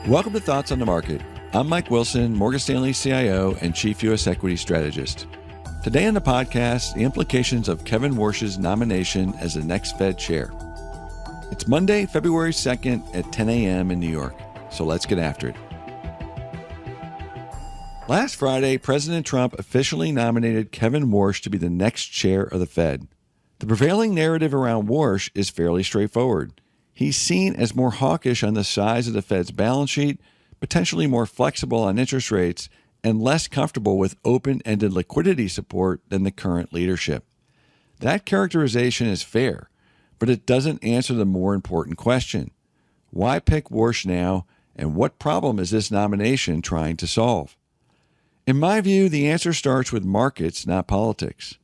Welcome to Thoughts on the Market. I'm Mike Wilson, Morgan Stanley CIO and Chief U.S. Equity Strategist. Today on the podcast, the implications of Kevin Warsh's nomination as the next Fed chair. It's Monday, February 2nd at 10 a.m. in New York, so let's get after it. Last Friday, President Trump officially nominated Kevin Warsh to be the next chair of the Fed. The prevailing narrative around Warsh is fairly straightforward. He's seen as more hawkish on the size of the Fed's balance sheet, potentially more flexible on interest rates, and less comfortable with open-ended liquidity support than the current leadership. That characterization is fair, but it doesn't answer the more important question. Why pick Warsh now, and what problem is this nomination trying to solve? In my view, the answer starts with markets, not politics.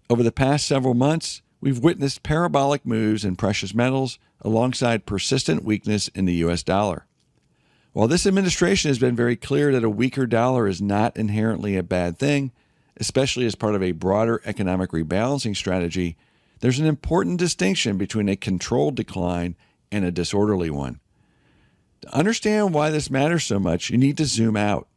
Over the past several months, we've witnessed parabolic moves in precious metals alongside persistent weakness in the U.S. dollar. While this administration has been very clear that a weaker dollar is not inherently a bad thing, especially as part of a broader economic rebalancing strategy, there's an important distinction between a controlled decline and a disorderly one. To understand why this matters so much, you need to zoom out.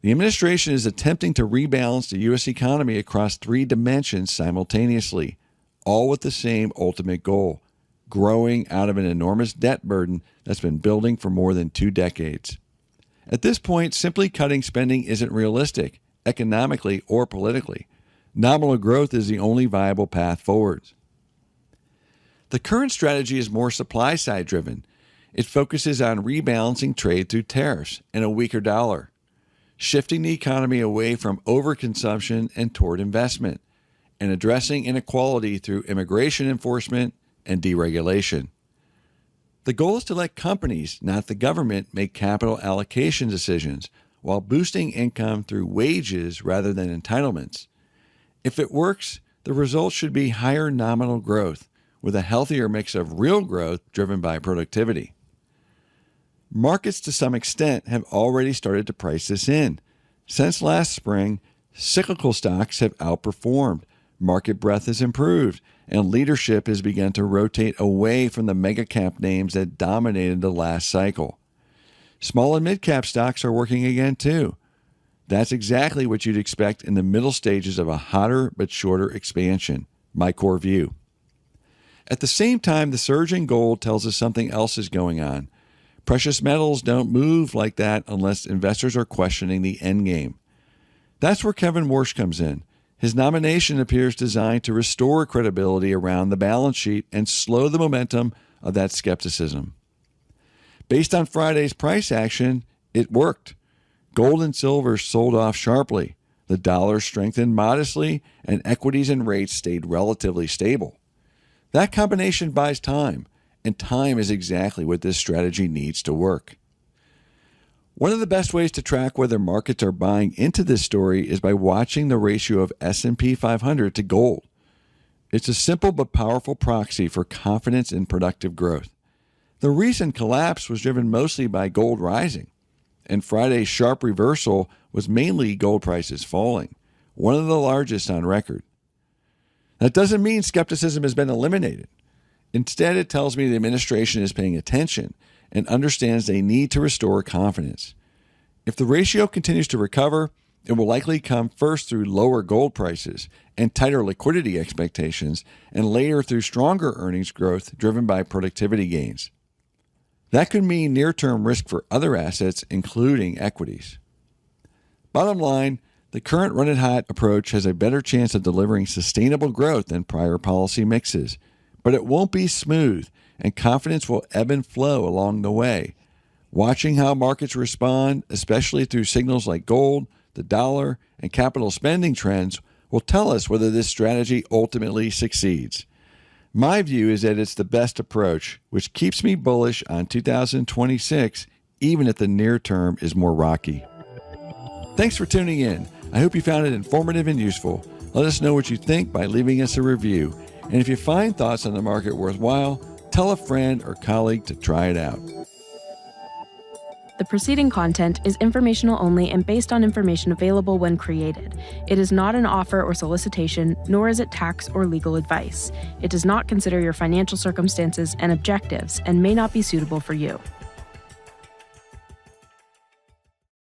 The administration is attempting to rebalance the U.S. economy across three dimensions simultaneously, all with the same ultimate goal: growing out of an enormous debt burden that's been building for more than 2 decades. At this point, simply cutting spending isn't realistic, economically or politically. Nominal growth is the only viable path forward. The current strategy is more supply-side driven. It focuses on rebalancing trade through tariffs and a weaker dollar, shifting the economy away from overconsumption and toward investment, and addressing inequality through immigration enforcement and deregulation. The goal is to let companies, not the government, make capital allocation decisions while boosting income through wages rather than entitlements. If it works, the result should be higher nominal growth with a healthier mix of real growth driven by productivity. Markets, to some extent, have already started to price this in. Since last spring, cyclical stocks have outperformed, market breadth has improved, and leadership has begun to rotate away from the mega-cap names that dominated the last cycle. Small and mid-cap stocks are working again, too. That's exactly what you'd expect in the middle stages of a hotter but shorter expansion, my core view. At the same time, the surge in gold tells us something else is going on. Precious metals don't move like that unless investors are questioning the end game. That's where Kevin Warsh comes in. His nomination appears designed to restore credibility around the balance sheet and slow the momentum of that skepticism. Based on Friday's price action, it worked. Gold and silver sold off sharply. The dollar strengthened modestly, and equities and rates stayed relatively stable. That combination buys time, and time is exactly what this strategy needs to work. One of the best ways to track whether markets are buying into this story is by watching the ratio of S&P 500 to gold. It's a simple but powerful proxy for confidence in productive growth. The recent collapse was driven mostly by gold rising, and Friday's sharp reversal was mainly gold prices falling, one of the largest on record. That doesn't mean skepticism has been eliminated. Instead, it tells me the administration is paying attention and understands they need to restore confidence. If the ratio continues to recover, it will likely come first through lower gold prices and tighter liquidity expectations, and later through stronger earnings growth driven by productivity gains. That could mean near-term risk for other assets, including equities. Bottom line, the current run-it-hot approach has a better chance of delivering sustainable growth than prior policy mixes, but it won't be smooth, and confidence will ebb and flow along the way. Watching how markets respond, especially through signals like gold, the dollar, and capital spending trends, will tell us whether this strategy ultimately succeeds. My view is that it's the best approach, which keeps me bullish on 2026, even if the near term is more rocky. Thanks for tuning in. I hope you found it informative and useful. Let us know what you think by leaving us a review. And if you find Thoughts on the Market worthwhile, tell a friend or colleague to try it out. The preceding content is informational only and based on information available when created. It is not an offer or solicitation, nor is it tax or legal advice. It does not consider your financial circumstances and objectives and may not be suitable for you.